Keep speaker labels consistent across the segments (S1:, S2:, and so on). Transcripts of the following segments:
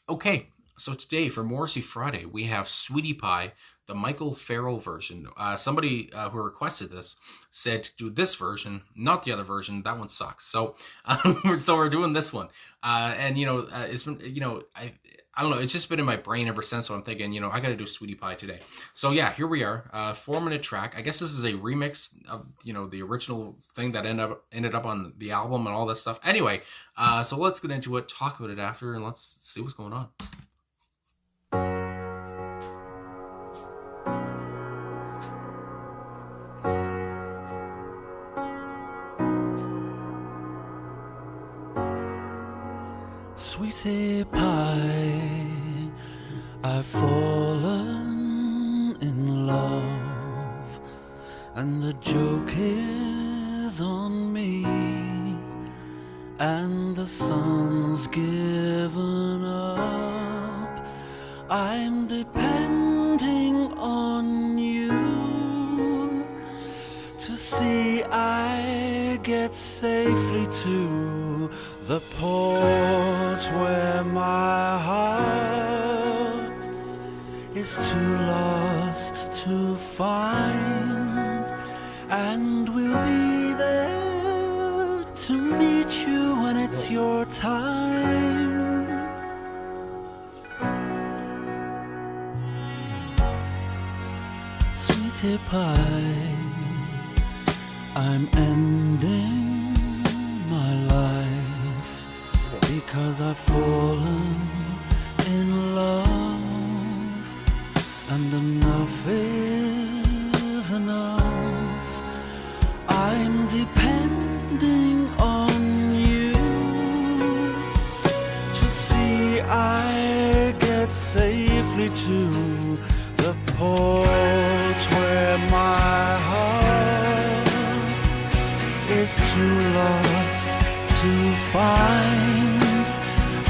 S1: Okay, so today for Morrissey Friday, we have Sweetie Pie, the Michael Farrell version. Somebody who requested this said to do this version, not the other version. That one sucks. So, so we're doing this one. And it's been, I don't know. It's just been in my brain ever since. So I'm thinking, I got to do Sweetie Pie today. So yeah, here we are. 4 minute track. I guess this is a remix of the original thing that ended up on the album and all that stuff. Anyway, so let's get into it. Talk about it after, and let's see what's going on.
S2: Sweetie pie, I've fallen in love, and the joke is on me, and the sun's given up. I'm depending on you to see I get safely to the port where my heart is too lost to find, and we'll be there to meet you when it's your time. Sweetie pie, I'm ending my life because I've fallen in love, and enough is enough. I'm depending on you to see I get safely to the port where my heart is too lost to find,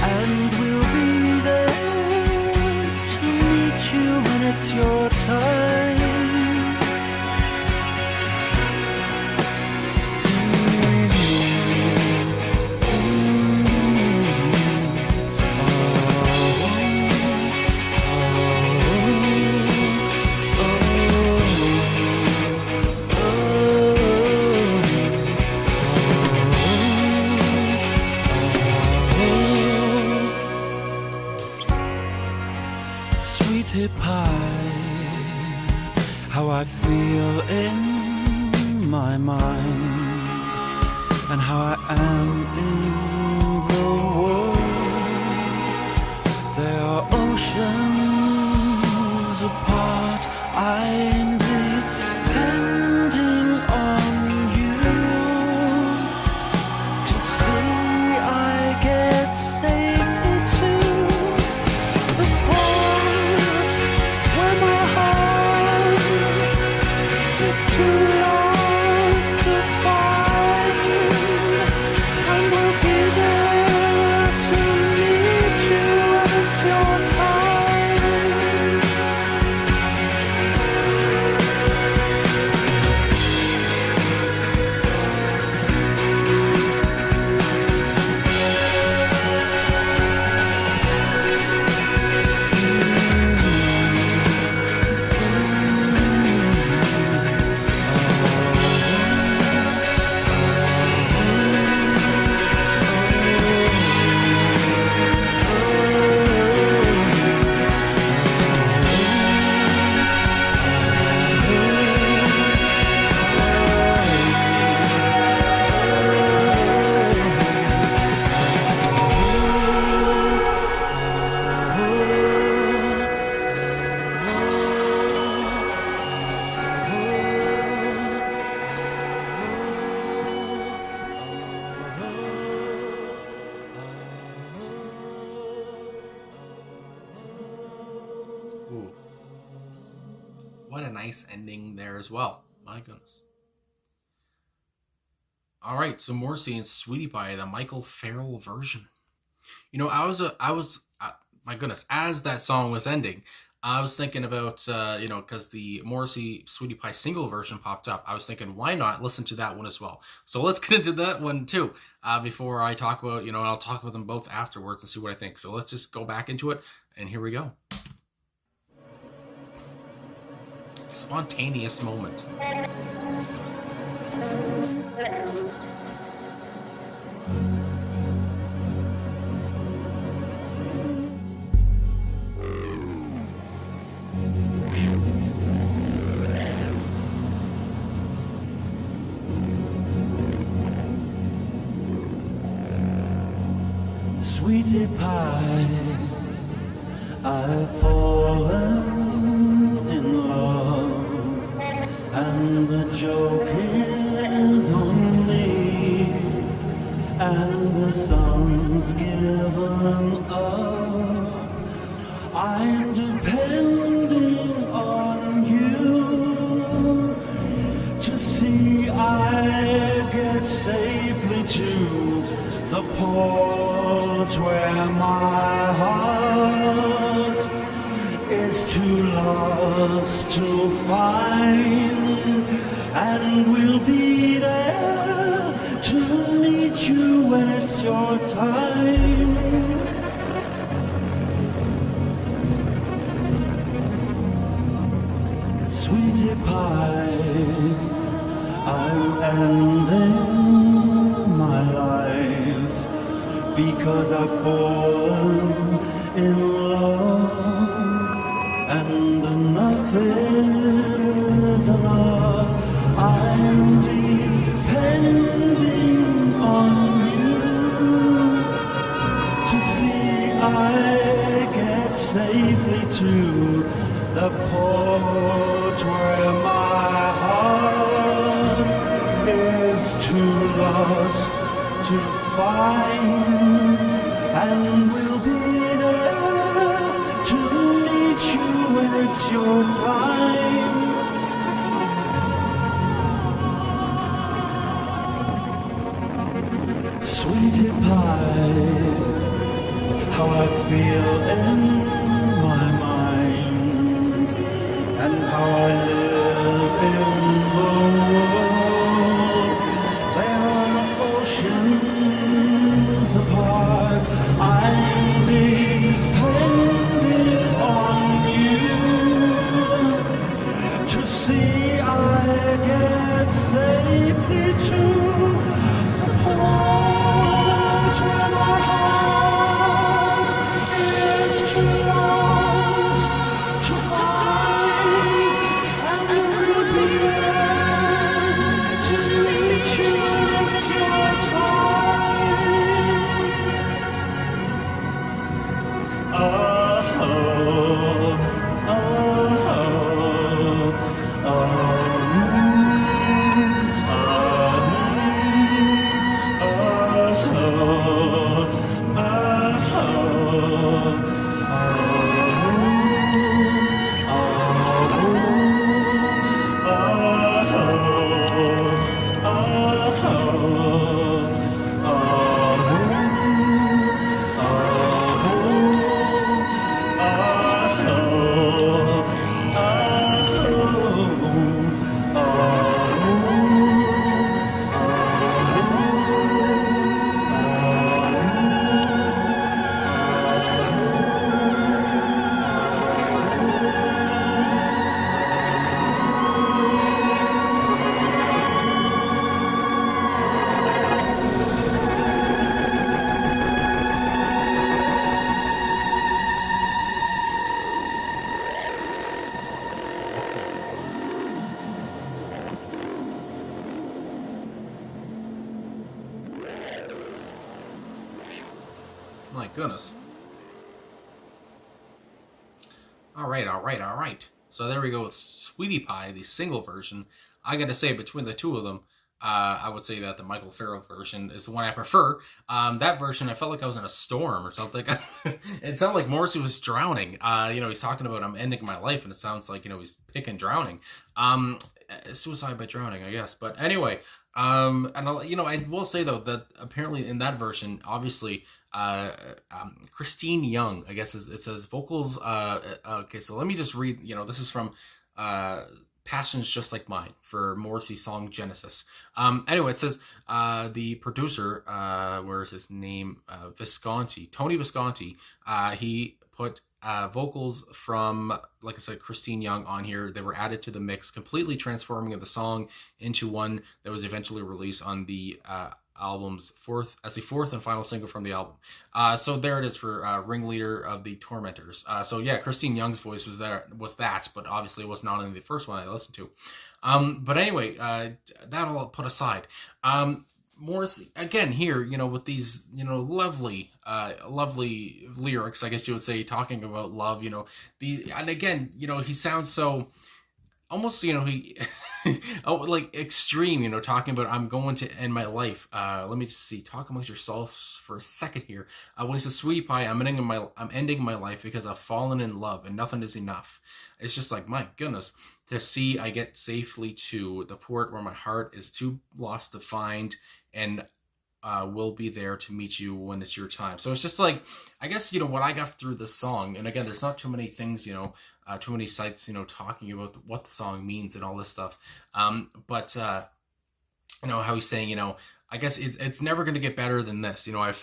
S2: and we'll be there to meet you when it's your time. Sweetie pie, how I feel in my mind, and how I am in the world. There are oceans apart. I'm depending on you to see I get safely to the port where my heart is too lost to find, and we'll be there to meet you when it's your time.
S1: Ooh, what a nice ending there as well. My goodness. All right, so Morrissey and Sweetie Pie, the Michael Farrell version. I was my goodness, as that song was ending, I was thinking about, because the Morrissey Sweetie Pie single version popped up. I was thinking, why not listen to that one as well? So let's get into that one too, before I talk about, and I'll talk about them both afterwards and see what I think. So let's just go back into it, and here we go. Spontaneous moment.
S2: Sweetie pie, I've fallen in love, and the joke is on me, and the sun's given up. I'm depending on you to see I get safely to the port where my heart is too lost to find, and we'll be there to meet you when it's your time. Sweetie pie, I'm ending my life because I've fallen in love, and enough is enough. I'm depending on you to see I get safely to the port where my heart is too lost to find, and we'll be there to meet you when it's your time. Sweetie pie, how I feel in my mind, and how I live in the world. There are oceans apart. I'm depending on you to see I get safely to the port where my heart is too lost to find, and we'll be there to meet you when it's your time. Oh, oh, oh, oh,
S1: My goodness. All right. So there we go with Sweetie Pie, the single version. I gotta say, between the two of them, I would say that the Michael Farrell version is the one I prefer. That version, I felt like I was in a storm or something. It sounded like Morrissey was drowning. He's talking about I'm ending my life, and it sounds like he's picking drowning. Suicide by drowning, I guess. But anyway, I will say though that apparently in that version, obviously, Christine Young, I guess it says vocals. Okay, so let me just read. This is from Passions Just Like Mine for Morrissey's song Genesis. Anyway, it says the producer, where is his name? Visconti, Tony Visconti. He put vocals from, like I said, Christine Young on here. They were added to the mix, completely transforming the song into one that was eventually released on the album's fourth and final single from the album. So there it is for Ringleader of the Tormentors. So yeah, Christine Young's voice was that, but obviously it was not in the first one I listened to. But anyway, that all put aside. Morrissey again here, with these, lovely lyrics, I guess you would say, talking about love, and again, he sounds so almost, he like extreme, talking about I'm going to end my life. Let me just see. Talk amongst yourselves for a second here. When he says, "Sweetie pie, I'm ending my life because I've fallen in love and nothing is enough." It's just like, my goodness, to see I get safely to the port where my heart is too lost to find, and will be there to meet you when it's your time. So it's just like, I guess, what I got through this song, and again, there's not too many things, too many sites, talking about what the song means and all this stuff. But how he's saying, I guess it's never going to get better than this. I've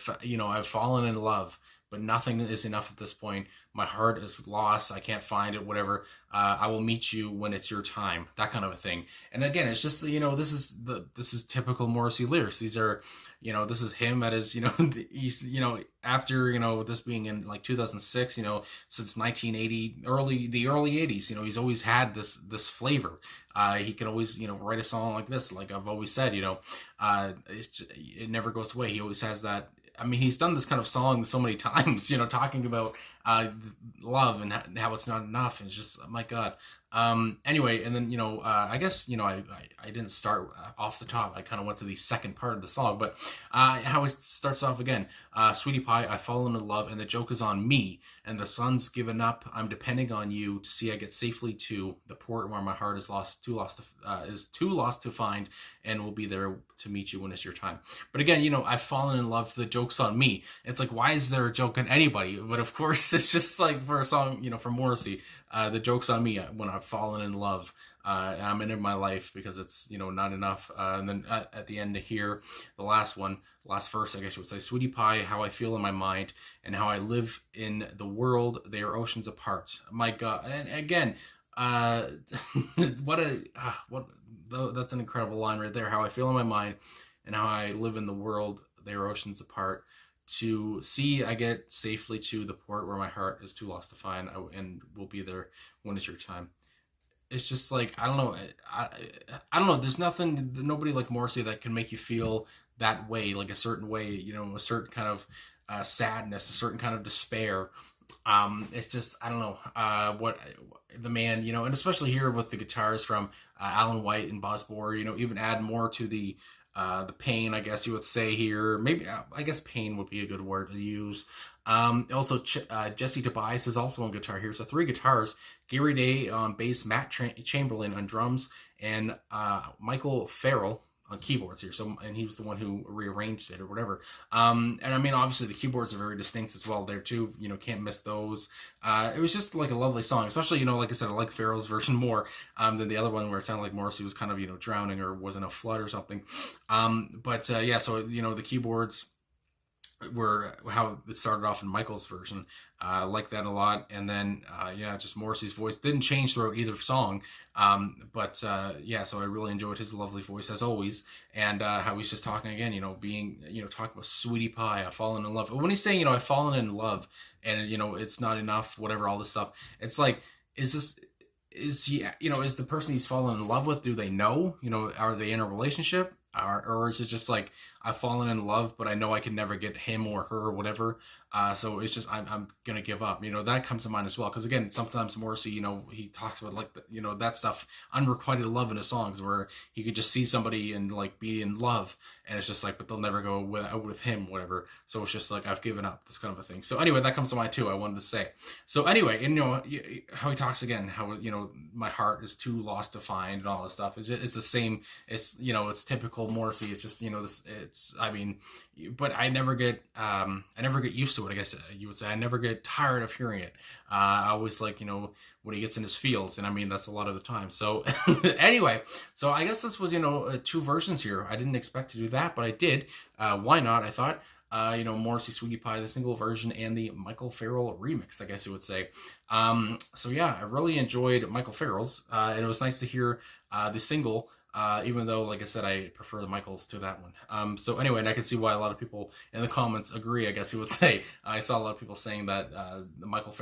S1: fallen in love, but nothing is enough at this point. My heart is lost. I can't find it, whatever. I will meet you when it's your time, that kind of a thing. And again, it's just, this is typical Morrissey lyrics. These are, this is him at his, he's, after, this being in like 2006, since 1980, the early 80s, he's always had this flavor. He can always, write a song like this. Like I've always said, it never goes away. He always has that. I mean, he's done this kind of song so many times, talking about love and how it's not enough. And it's just, my God. Anyway, and then, I guess, I didn't start off the top. I kind of went to the second part of the song, but how it starts off again. "Sweetie pie, I've fallen in love and the joke is on me and the sun's given up. I'm depending on you to see I get safely to the port where my heart is too lost to find, and will be there to meet you when it's your time." But again, I've fallen in love. The joke's on me. It's like, why is there a joke on anybody? But of course, it's just like for a song, from Morrissey, the joke's on me when I've fallen in love. And I'm in my life because it's, not enough. And then at the end of here, the last verse, I guess you would say, "Sweetie pie, how I feel in my mind and how I live in the world, they are oceans apart." My God. And again, that's an incredible line right there. "How I feel in my mind and how I live in the world, they are oceans apart. To see I get safely to the port where my heart is too lost to find, and will be there when it's your time." It's just like, I don't know. I don't know. There's nobody like Morrissey that can make you feel that way, like a certain way, a certain kind of sadness, a certain kind of despair. It's just, I don't know, what the man, and especially here with the guitars from Alan White and Boz Bohr, even add more to the pain, I guess you would say here. Maybe, I guess pain would be a good word to use. Also, Jesse Tobias is also on guitar here. So 3 guitars: Gary Day on bass, Matt Chamberlain on drums, and Michael Farrell on keyboards here. So, and he was the one who rearranged it or whatever. And I mean, obviously the keyboards are very distinct as well there too. Can't miss those. It was just like a lovely song, especially, like I said, I like Farrell's version more than the other one where it sounded like Morrissey was kind of, drowning or was in a flood or something. But yeah, so, the keyboards were how it started off in Michael's version. I like that a lot. And then, just Morrissey's voice didn't change throughout either song. But yeah, so I really enjoyed his lovely voice as always. And how he's just talking again, being, talking about "Sweetie pie, I've fallen in love." But when he's saying, I've fallen in love and, it's not enough, whatever, all this stuff, it's like, is he, is the person he's fallen in love with, do they know, are they in a relationship? Or is it just like, I've fallen in love, but I know I can never get him or her or whatever. So it's just, I'm going to give up. That comes to mind as well. Because again, sometimes Morrissey, he talks about like, that stuff, unrequited love in his songs where he could just see somebody and like be in love. And it's just like, but they'll never go with him, whatever. So it's just like, I've given up, this kind of a thing. So anyway, that comes to mind too, I wanted to say. So anyway, and how he talks again, how, my heart is too lost to find and all this stuff. It's the same, it's, it's typical Morrissey. It's just, It's, I mean, but I never get used to it. I guess you would say I never get tired of hearing it. I always like, when he gets in his feels, and I mean that's a lot of the time. So anyway, so I guess this was 2 versions here. I didn't expect to do that, but I did. Why not? I thought. Morrissey Sweetie Pie, the single version, and the Michael Farrell remix, I guess you would say. So yeah, I really enjoyed Michael Farrell's, and it was nice to hear the single, even though, like I said, I prefer the Michaels to that one. So anyway, and I can see why a lot of people in the comments agree, I guess you would say. I saw a lot of people saying that the Michael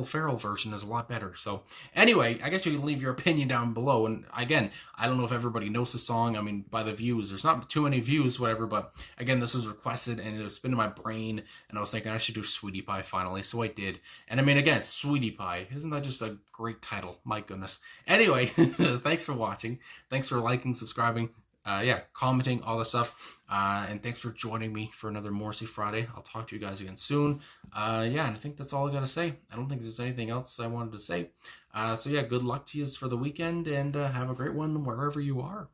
S1: Farrell version is a lot better. So anyway, I guess you can leave your opinion down below. And again, I don't know if everybody knows the song. I mean, by the views, there's not too many views, whatever. But again, this was requested, and it was been in my brain, and I was thinking I should do Sweetie Pie finally. So I did. And I mean, again, Sweetie Pie. Isn't that just a great title? My goodness. Anyway, thanks for watching. Thanks for liking, subscribing, commenting, all that stuff. And thanks for joining me for another Morrissey Friday. I'll talk to you guys again soon. And I think that's all I got to say. I don't think there's anything else I wanted to say. So yeah, good luck to you for the weekend, and have a great one wherever you are.